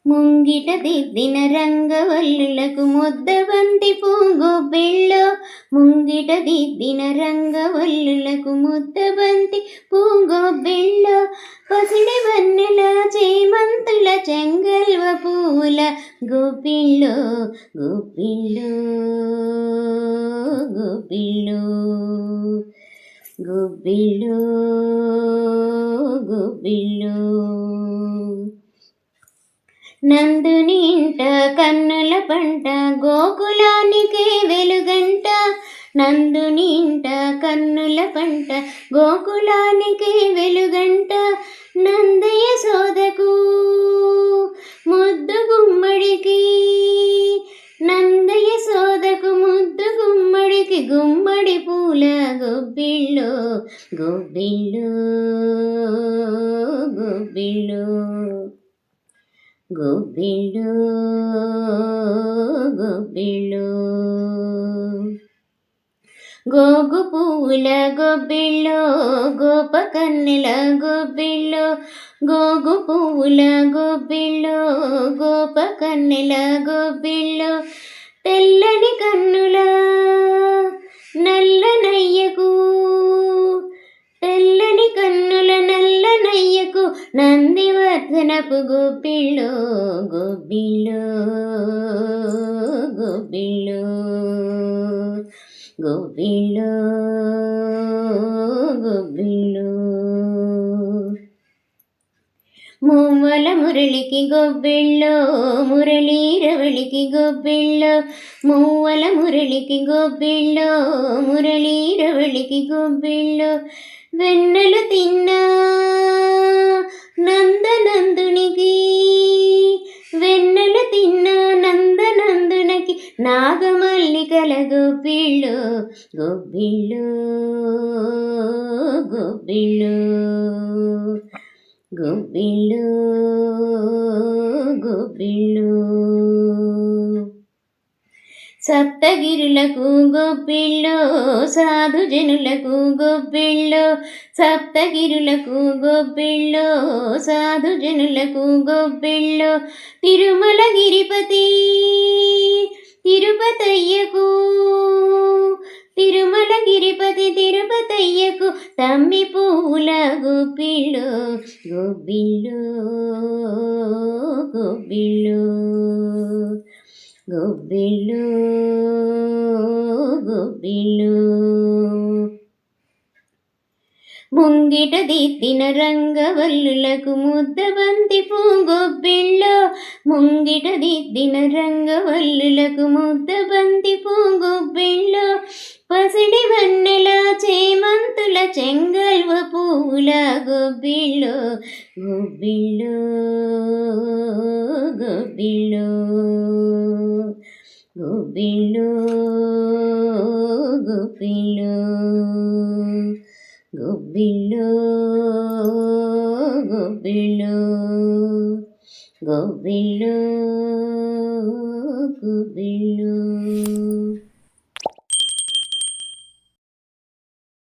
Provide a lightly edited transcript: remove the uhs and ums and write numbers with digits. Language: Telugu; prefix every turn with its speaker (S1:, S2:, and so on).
S1: ముంగిట దిద్దిన రంగవల్లులకు ముద్దబంతి పూగొబ్బిళ్ళో, ముంగిట దిద్దిన రంగవల్లులకు ముద్దబంతి పూగొబ్బిళ్ళో, పసిడి వన్నెల చేమంతుల చెంగల్వ పూల గొబ్బిళ్ళో గొబ్బిళ్ళో గొబ్బిళ్ళో గొబ్బిళ్ళో గొబ్బిళ్ళో. నందుని ఇంట కన్నుల పంట గోకులానికే వెలుగంట, నందుని ఇంట కన్నుల పంట గోకులానికే వెలుగంట, నందయ్య సోదకు ముద్దు గుమ్మడికి, నందయ్య సోదకు ముద్దు గుమ్మడికి గుమ్మడి పూల గొబ్బిళ్ళో గొబ్బిళ్ళో గొబ్బిళ్ళో గొబ్బిళ్ళో గొబ్బిళ్ళో. గోగు పువ్వుల గొబ్బిళ్ళో గోపకన్నెల గొబ్బిళ్ళో, గోగు పువ్వుల గొబ్బిళ్ళో గోపకన్నెల గొబ్బిళ్ళో, తెల్లని కన్నుల నల్లనయ్యకు, తెల్లని కన్నుల నల్లనయ్యకు నందివర్ధనపు గొబ్బిళ్ళో గొబ్బిళ్ళో గొబ్బిళ్ళో గొబ్బిళ్ళో గొబ్బిళ్ళో. మువ్వల మురళికి గొబ్బిళ్ళో మురళీరవళికి గొబ్బిళ్ళో, మువ్వల మురళికి గొబ్బిళ్ళో మురళీరవళికి గొబ్బిళ్ళో, వెన్నెలు తిన్నా నందనందునికి, వెన్నెలు తిన్నా నందనందునికి నాగమల్లికల గొబ్బిళ్ళో గొబ్బిళ్ళో గొబ్బిళ్ళో గొబ్బిళ్ళో గొబ్బిళ్ళో. సప్తగిరులకు గొబ్బిళ్ళో సాధుజనులకు గొబ్బిళ్ళో, సప్తగిరులకు గొబ్బిళ్ళో సాధుజనులకు గొబ్బిళ్ళో, తిరుమల గిరిపతి తిరుపతయ్యకు, తిరుమల గిరిపతి తిరుపతయ్యకు తమ్మి పూల గొబ్బిళ్ళో గొబ్బిళ్ళో గొబ్బిళ్ళో గొబ్బిళ్ళో గొబ్బిళ్ళో. ముంగిట దిద్దిన రంగవల్లులకు ముద్దబంతి పూగొబ్బిళ్ళో, ముంగిట దిద్దిన రంగవల్లులకు ముద్దబంతి పూగొబ్బిళ్ళో, పసిడి వన్నెల చేమంతుల చెంగల్వ పూల గొబ్బిళ్ళో గొబ్బిళ్ళో గొబ్బిళ్ళో గొబ్బిళ్ళో గొబ్బిళ్ళో గొబ్బిళ్ళో గొబ్బిళ్ళో గొబ్బిళ్ళో గొబ్బిళ్ళో.